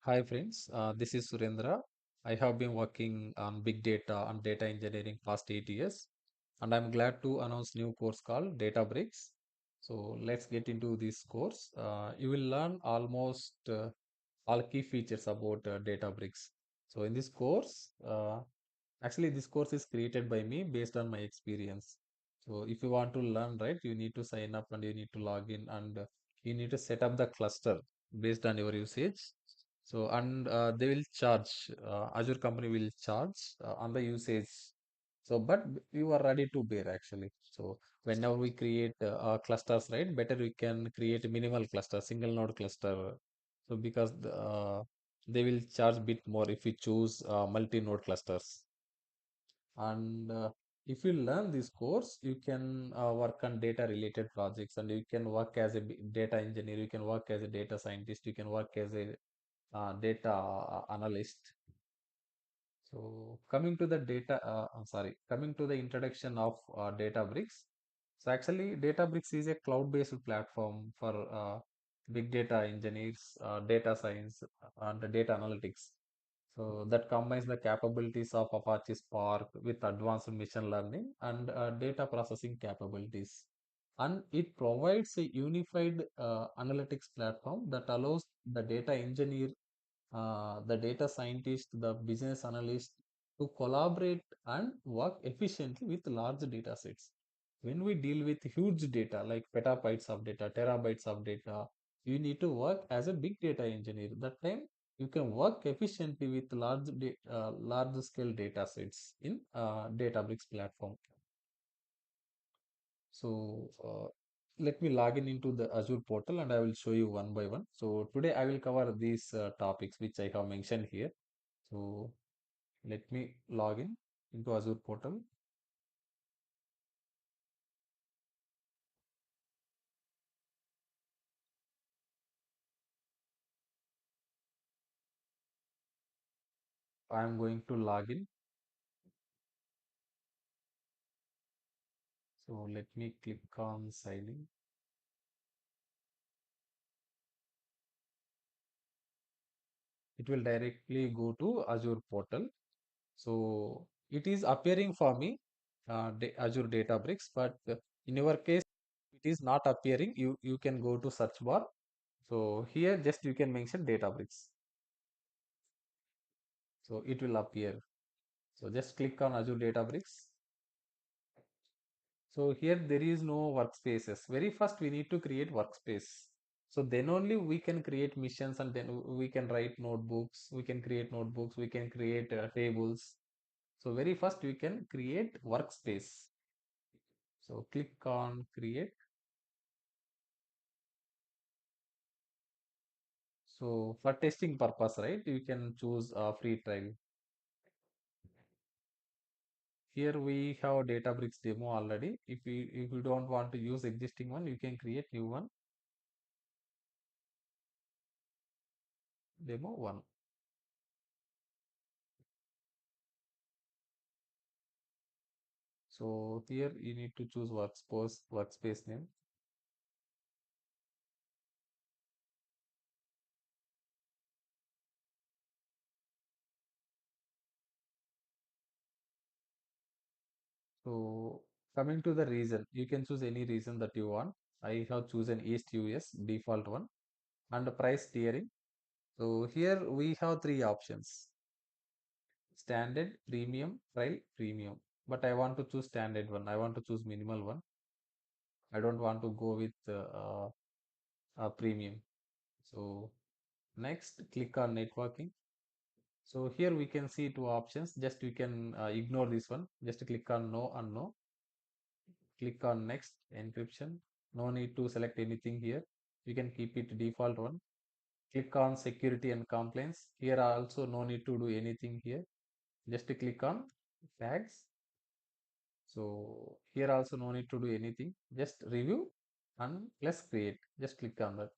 Hi friends, this is Surendra. I have been working on big data and data engineering past 8 years, and I'm glad to announce new course called Databricks. So let's get into this course. You will learn almost all key features about Databricks. So in this course, actually this course is created by me based on my experience. So if you want to learn, right, you need to sign up and you need to log in and you need to set up the cluster based on your usage. So, and they will charge, Azure company will charge on the usage. So, but you are ready to bear actually. So, whenever we create clusters, right, better we can create a minimal cluster, single node cluster. So, because they will charge bit more if you choose multi-node clusters. And if you learn this course, you can work on data related projects and you can work as a data engineer, you can work as a data scientist, you can work as a data analyst. So coming to the coming to the introduction of Databricks. So actually, Databricks is a cloud-based platform for big data engineers, data science, and data analytics. So that combines the capabilities of Apache Spark with advanced machine learning and data processing capabilities. And it provides a unified analytics platform that allows the data engineer, the data scientist, the business analyst to collaborate and work efficiently with large data sets. When we deal with huge data like petabytes of data, terabytes of data, you need to work as a big data engineer. That time you can work efficiently with large scale data sets in Databricks platform. So let me log in into the Azure portal and I will show you one by one. So today I will cover these topics which I have mentioned here. So let me log in into Azure portal. I am going to log in. So let me click on sign in. It will directly go to Azure portal. So it is appearing for me, Azure Databricks, but in your case, it is not appearing. You can go to search bar. So here just you can mention Databricks. So it will appear. So just click on Azure Databricks. So here there is no workspaces. Very first we need to create workspace. So then only we can create missions and then we can write notebooks. We can create notebooks. We can create tables. So very first we can create workspace. So click on create. So for testing purpose, right, you can choose a free trial. Here we have Databricks demo already. If you don't want to use existing one, you can create new one, demo one. So here you need to choose workspace name. So coming to the reason, you can choose any reason that you want. I have chosen East US default one and the price tiering. So here we have three options: standard, premium, trial, premium. But I want to choose standard one. I want to choose minimal one. I don't want to go with premium. So next, click on networking. So here we can see two options. Just you can ignore this one. Just click on no and no. Click on next encryption. No need to select anything here. You can keep it default one. Click on security and compliance. Here also no need to do anything here. Just click on tags. So here also no need to do anything. Just review and let's create. Just click on that.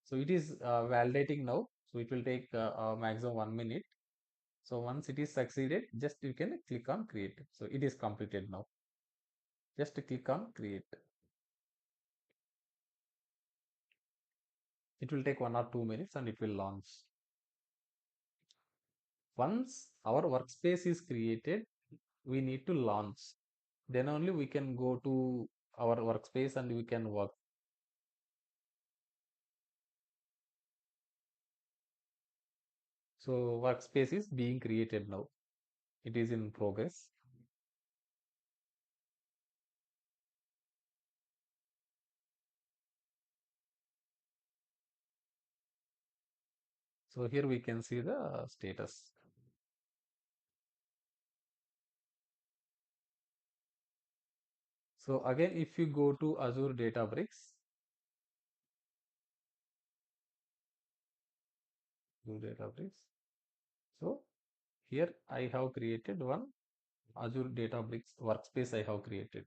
So it is validating now. So it will take maximum 1 minute. So once it is succeeded, just you can click on create. So it is completed now. Just click on create. It will take 1 or 2 minutes and it will launch. Once our workspace is created, we need to launch. Then only we can go to our workspace and we can work. So workspace is being created now. It is in progress. So here we can see the status. So again, if you go to Azure Databricks, so here I have created one Azure Databricks workspace I have created.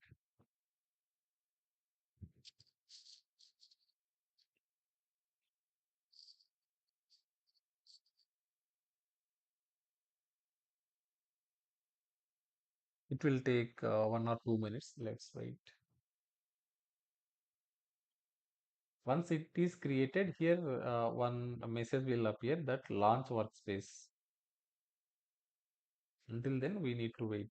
It will take 1 or 2 minutes. Let's wait. Once it is created, here one message will appear that launch workspace. Until then, we need to wait.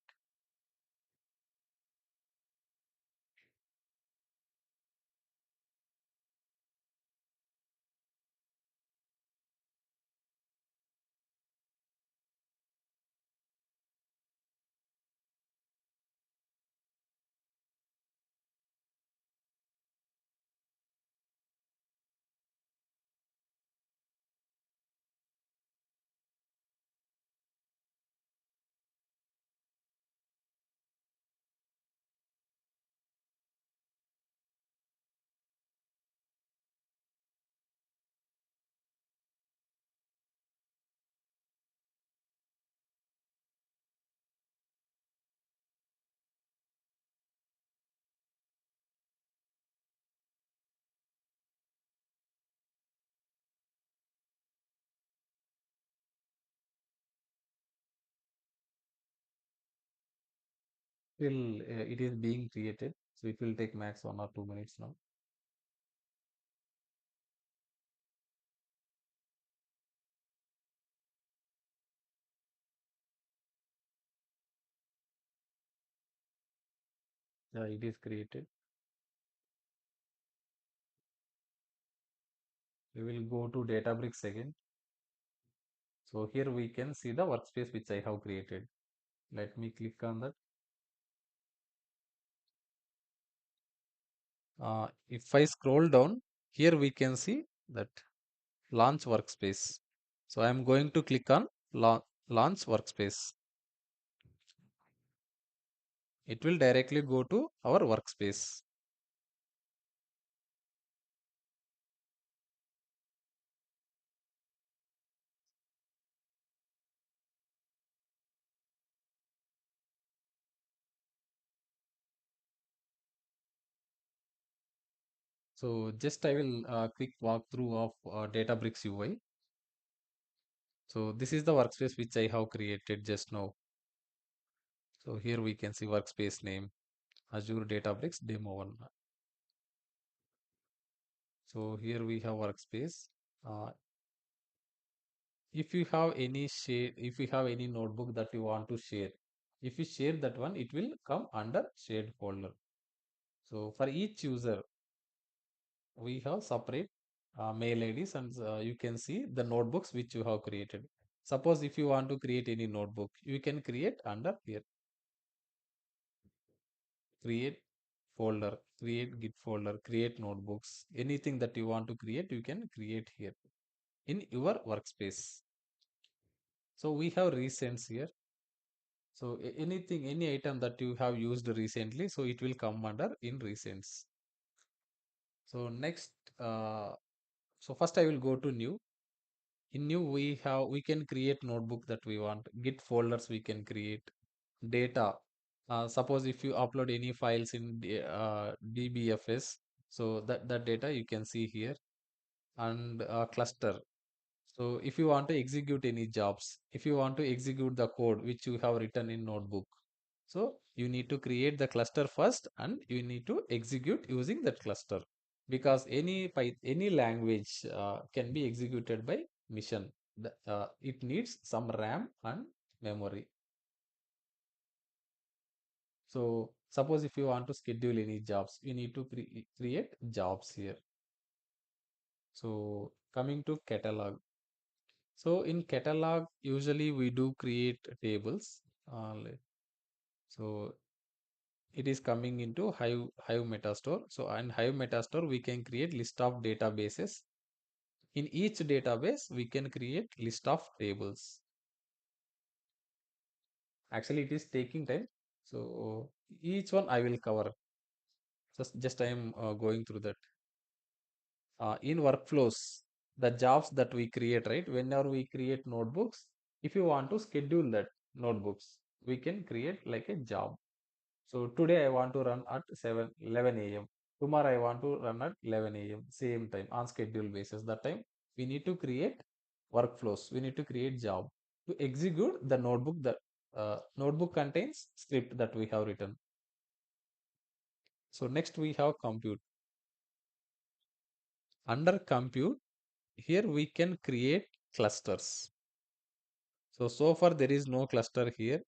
Till it is being created, so it will take max 1 or 2 minutes now. Yeah, it is created. We will go to Databricks again. So here we can see the workspace which I have created. Let me click on that. If I scroll down, here we can see that launch workspace. So I am going to click on launch workspace. It will directly go to our workspace. So just I will quick walkthrough of Databricks UI. So this is the workspace which I have created just now. So here we can see workspace name Azure Databricks Demo 1. So here we have workspace. Uh, if you have any share, if you have any notebook that you want to share, if you share that one, it will come under shared folder. So for each user, we have separate mail IDs and you can see the notebooks which you have created. Suppose if you want to create any notebook, you can create under here, create folder, create Git folder, create notebooks, anything that you want to create, you can create here in your workspace. So we have recents here. So anything, any item that you have used recently, so it will come under in recents. So next, so first I will go to new. In new we can create notebook that we want, Git folders we can create, data. Suppose if you upload any files in DBFS, so that data you can see here, and cluster. So if you want to execute any jobs, if you want to execute the code which you have written in notebook, so you need to create the cluster first and you need to execute using that cluster, because any language can be executed by mission. it needs some RAM and memory. So suppose if you want to schedule any jobs, you need to create jobs here. So coming to catalog. So in catalog, usually we do create tables. So it is coming into Hive Metastore. So in Hive Metastore, we can create list of databases. In each database, we can create list of tables. Actually, it is taking time. So each one I will cover. Just I am going through that. In workflows, the jobs that we create, right? Whenever we create notebooks, if you want to schedule that notebooks, we can create like a job. So today I want to run at 11 a.m. Tomorrow I want to run at 11 a.m. Same time on schedule basis. That time we need to create workflows. We need to create job to execute the notebook. The notebook contains script that we have written. So next we have compute. Under compute, here we can create clusters. So far there is no cluster here.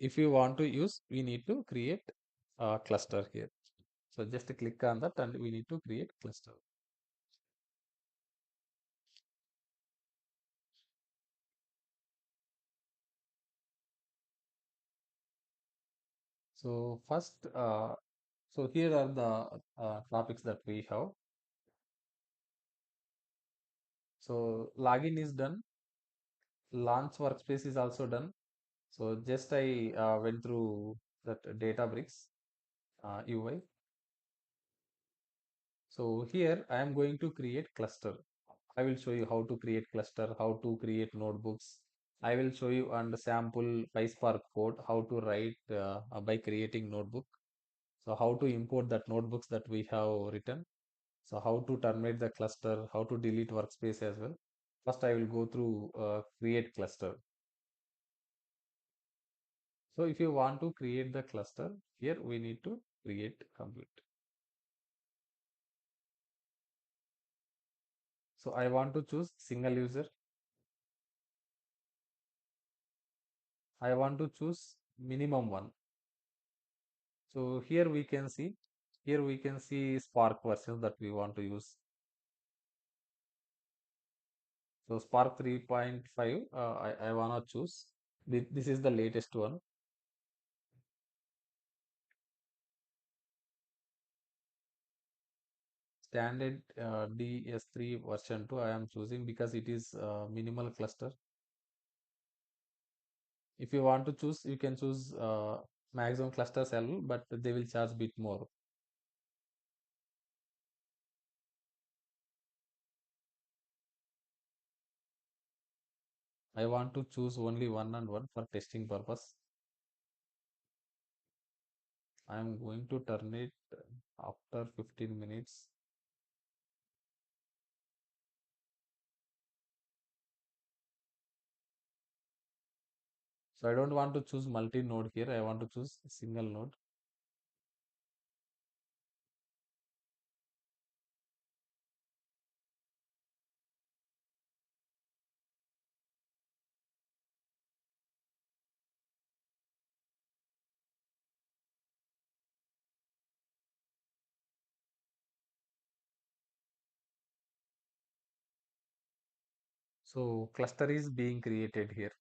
If you want to use, we need to create a cluster here. So just click on that and we need to create cluster. So first, so here are the topics that we have. So login is done. Launch workspace is also done. So just I went through that Databricks UI. So here I am going to create cluster. I will show you how to create cluster, how to create notebooks. I will show you and sample PySpark code, how to write by creating notebook. So how to import that notebooks that we have written. So how to terminate the cluster, how to delete workspace as well. First, I will go through create cluster. So if you want to create the cluster, here we need to create compute. So I want to choose single user. I want to choose minimum one. So here we can see Spark versions that we want to use. So Spark 3.5, I want to choose. This is the latest one. Standard DS3 version 2 I am choosing because it is minimal cluster. If you want to choose, you can choose maximum clusters as well, but they will charge bit more. I want to choose only one and one for testing purpose. I am going to turn it after 15 minutes. So I don't want to choose multi-node here. I want to choose single node. So cluster is being created here.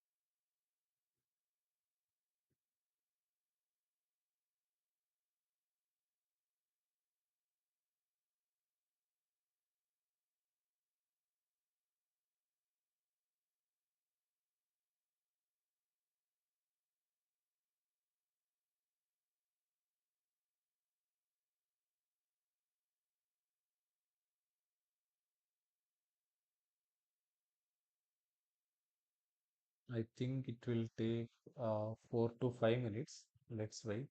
I think it will take 4 to 5 minutes. Let's wait.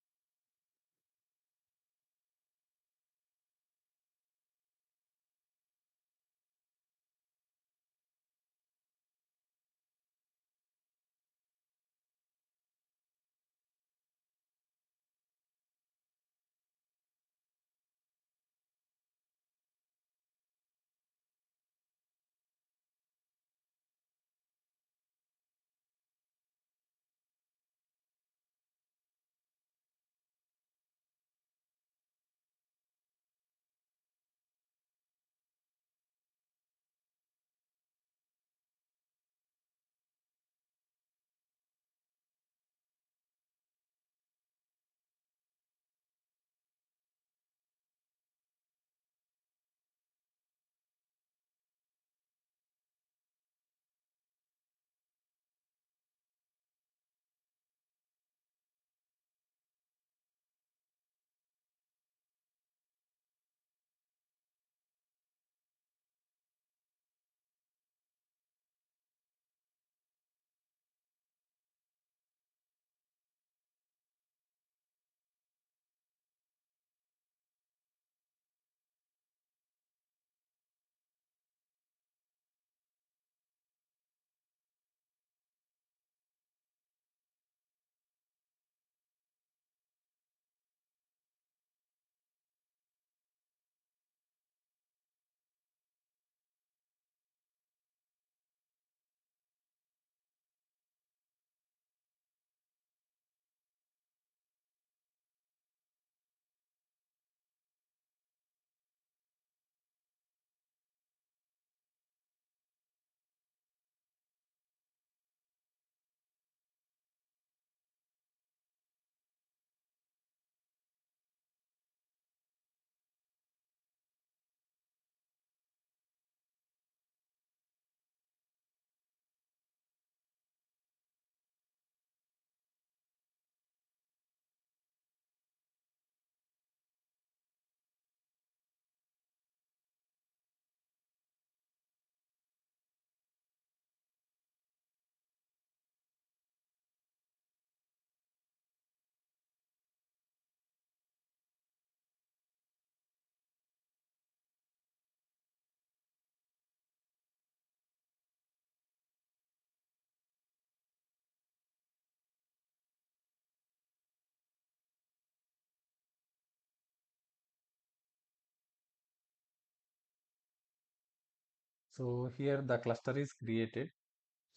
So here the cluster is created.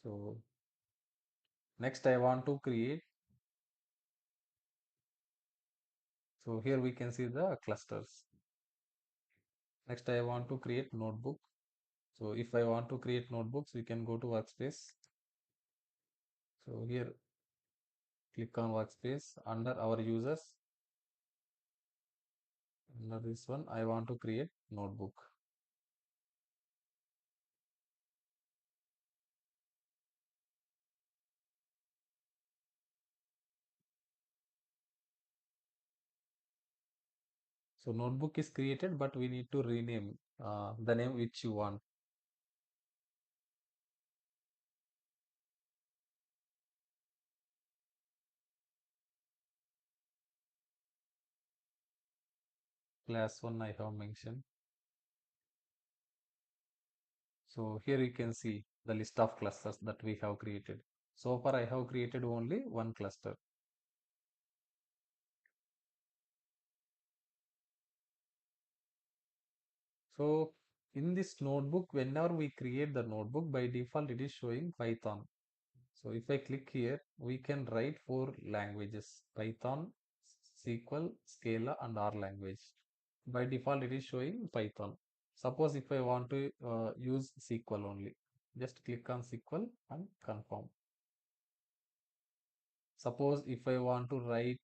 So next I want to create. So here we can see the clusters. Next I want to create notebook. So if I want to create notebooks, we can go to workspace. So here click on workspace under our users. Under this one, I want to create notebook. So notebook is created, but we need to rename the name which you want. Class 1 I have mentioned. So here you can see the list of clusters that we have created. So far I have created only one cluster. So in this notebook, whenever we create the notebook, by default it is showing Python. So if I click here, we can write four languages: Python, SQL, Scala, and R language. By default, it is showing Python. Suppose if I want to use SQL only, just click on SQL and confirm. Suppose if I want to write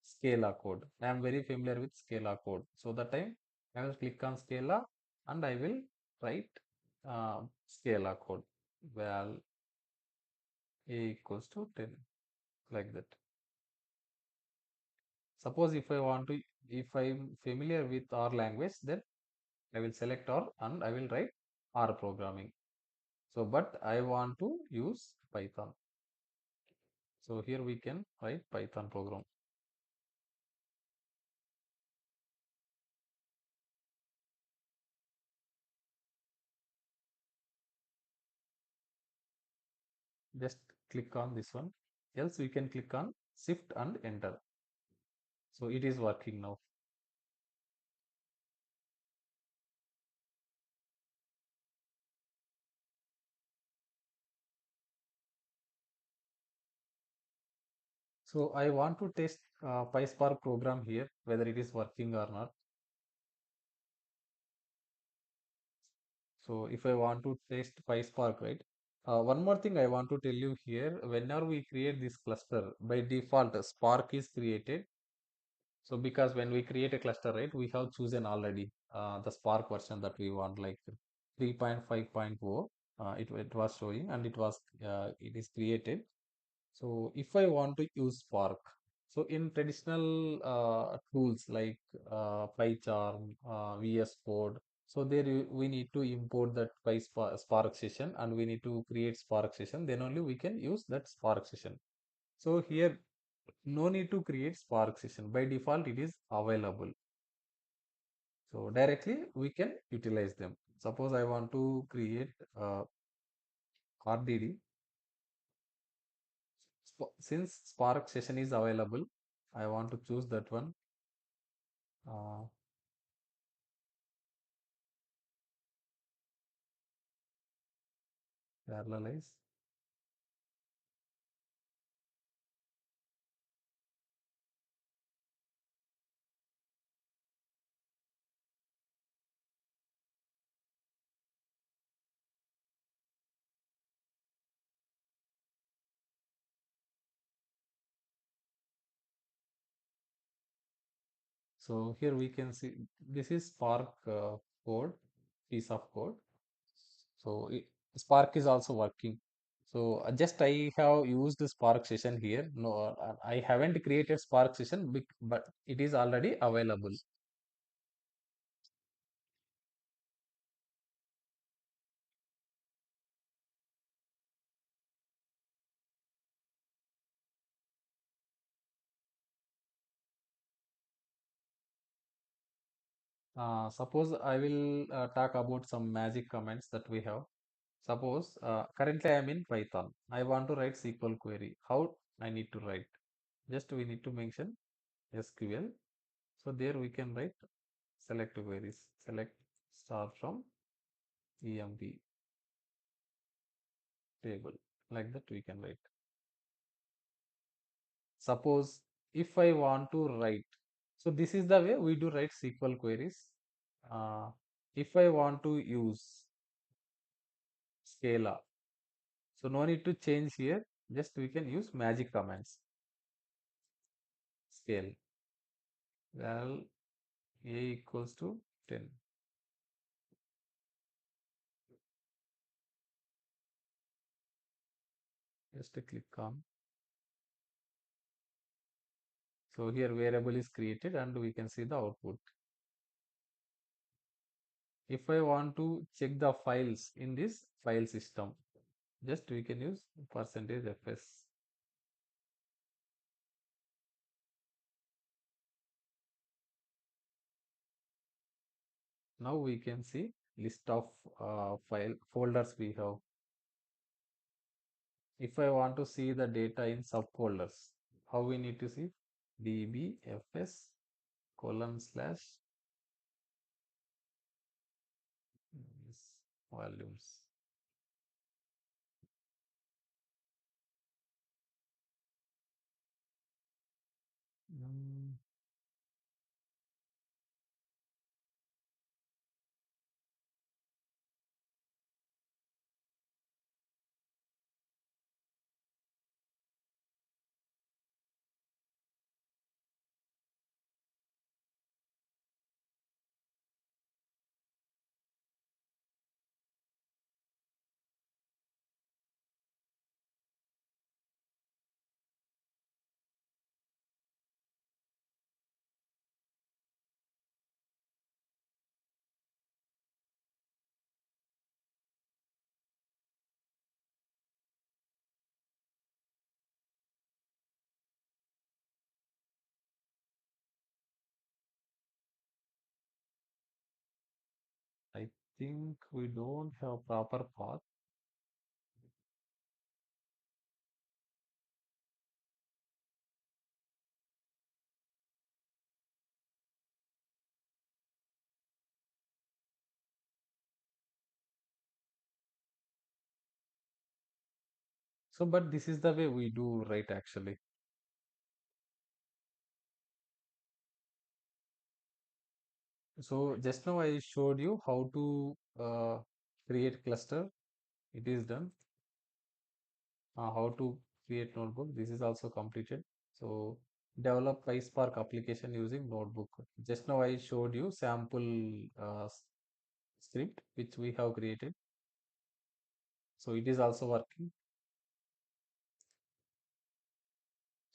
Scala code, I am very familiar with Scala code. So that time I will click on Scala and I will write Scala code. Well, a equals to 10, like that. Suppose if I want to, if I'm familiar with R language, then I will select R and I will write R programming. So, but I want to use Python. So here we can write Python program. Just click on this one. Else we can click on Shift and Enter. So it is working now. So I want to test PySpark program here, whether it is working or not. So if I want to test PySpark, right? One more thing I want to tell you here, whenever we create this cluster, by default, Spark is created. So because when we create a cluster, right, we have chosen already the Spark version that we want, like 3.5.0. It was showing and it is created. So if I want to use Spark, so in traditional tools like PyCharm, VS Code, so we need to import that Spark session and we need to create Spark session. Then only we can use that Spark session. So here, no need to create Spark session. By default, it is available. So directly we can utilize them. Suppose I want to create RDD. Since Spark session is available, I want to choose that one. Uh, Parallelize. So here we can see this is Spark code, piece of code. So Spark is also working. So just I have used the Spark session here. No, I haven't created Spark session, but it is already available. Suppose I will talk about some magic comments that we have. Suppose currently I am in Python. I want to write SQL query. How I need to write? Just we need to mention SQL. So there we can write select queries. Select star from emp table, like that we can write. Suppose if I want to write, so this is the way we do write SQL queries. If I want to use Scala, so no need to change here, just we can use magic commands. Scale, well, a equals to 10. Just click on. So here variable is created and we can see the output. If I want to check the files in this file system, just we can use percentage %fs. Now we can see list of file folders we have. If I want to see the data in subfolders, how we need to see? dbfs :/ yes, volumes. Mm, I think we don't have proper path. So, but this is the way we do right actually. So just now I showed you how to create cluster. It is done. How to create notebook. This is also completed. So develop PySpark application using notebook. Just now I showed you sample script which we have created. So it is also working.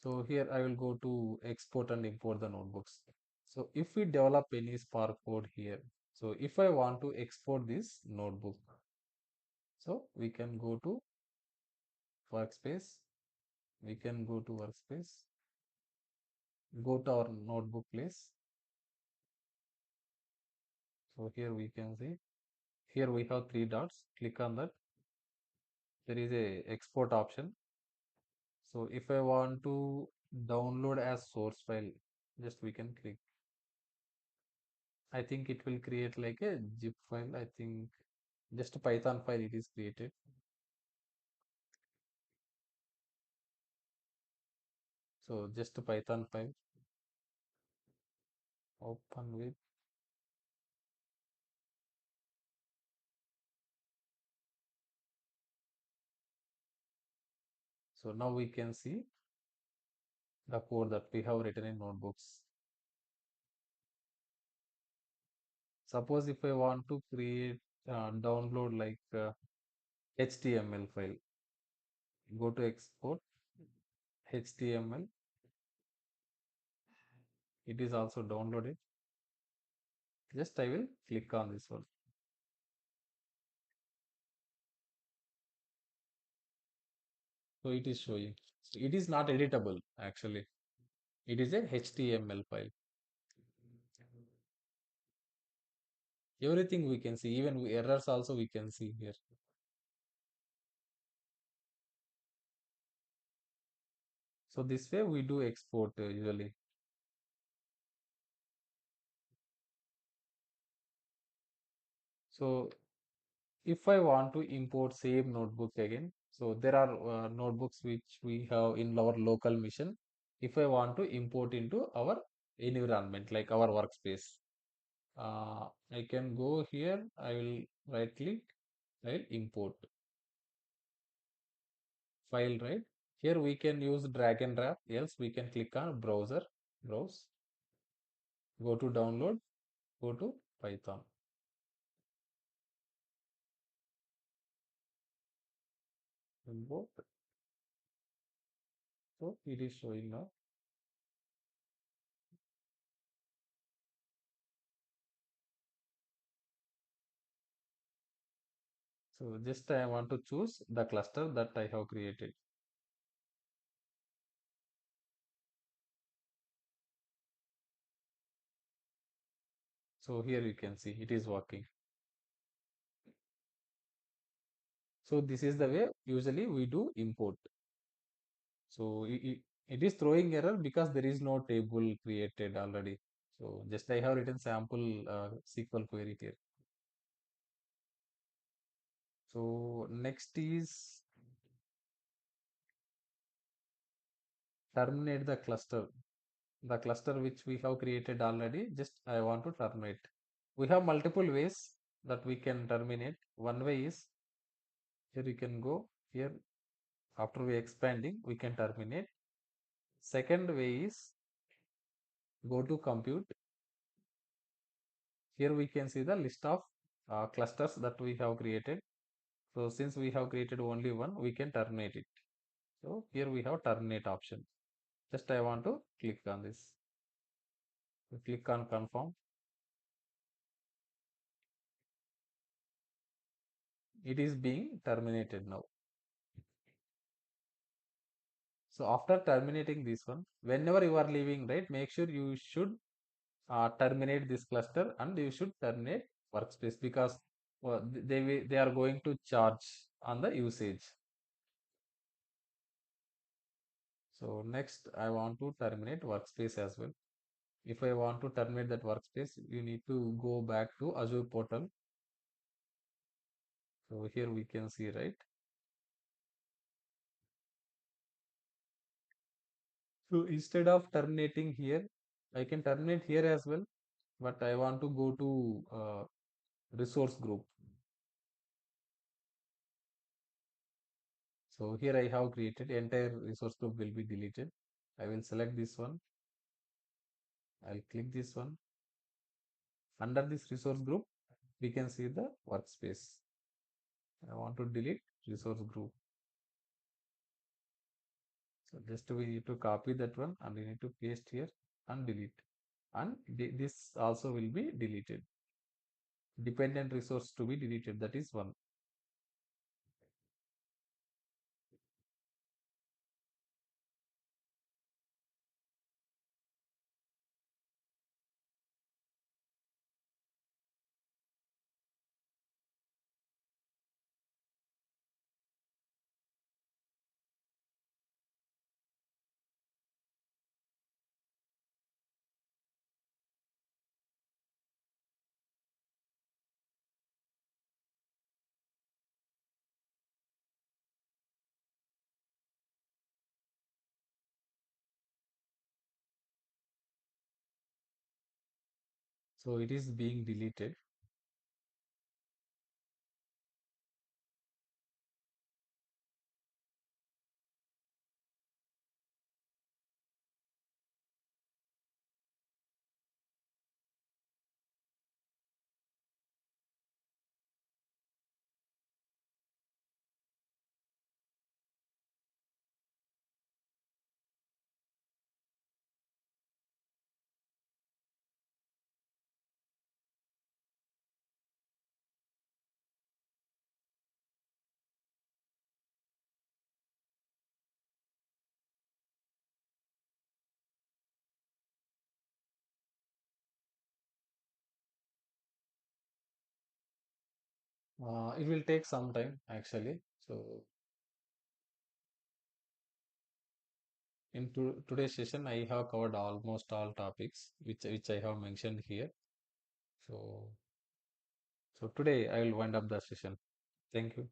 So here I will go to export and import the notebooks. So if we develop any Spark code here, so if I want to export this notebook, so we can go to workspace. We can go to workspace, go to our notebook place. So here we can see, here we have three dots. Click on that. There is a export option. So if I want to download as source file, just we can click. I think it will create like a zip file. I think just a Python file it is created. So just a Python file, open with. So now we can see the code that we have written in notebooks. Suppose if I want to create download like HTML file, go to export HTML. It is also downloaded. Just I will click on this one. So it is showing. So it is not editable actually. It is a HTML file. Everything we can see, even errors also we can see here. So this way we do export usually. So If I want to import same notebook again, so there are notebooks which we have in our local mission. If I want to import into our environment, like our workspace, I can go here. I will right click, I'll import file, right? Here we can use drag and drop. Else we can click on browser, browse, go to download, go to Python, import. So it is showing now. So just I want to choose the cluster that I have created. So here you can see it is working. So this is the way usually we do import. So it is throwing error because there is no table created already. So just I have written sample SQL query here. So next is terminate the cluster. The cluster which we have created already, just I want to terminate. We have multiple ways that we can terminate. One way is here you can go here after we expanding, we can terminate. Second way is go to compute. Here we can see the list of clusters that we have created. So since we have created only one, we can terminate it. So here we have terminate option. Just I want to click on this. We click on confirm. It is being terminated now. So after terminating this one, whenever you are leaving, right, make sure you should terminate this cluster and you should terminate workspace because they are going to charge on the usage. So next I want to terminate workspace as well. If I want to terminate that workspace, you need to go back to Azure portal. So here we can see, right? So instead of terminating here, I can terminate here as well, but I want to go to resource group. So here I have created entire resource group will be deleted. I will select this one. I'll click this one. Under this resource group, we can see the workspace. I want to delete resource group. So just we need to copy that one and we need to paste here and delete. And this also will be deleted. Dependent resource to be deleted. That is one. So it is being deleted. It will take some time actually. So in today's session, I have covered almost all topics which I have mentioned here. So so today I will wind up the session. Thank you.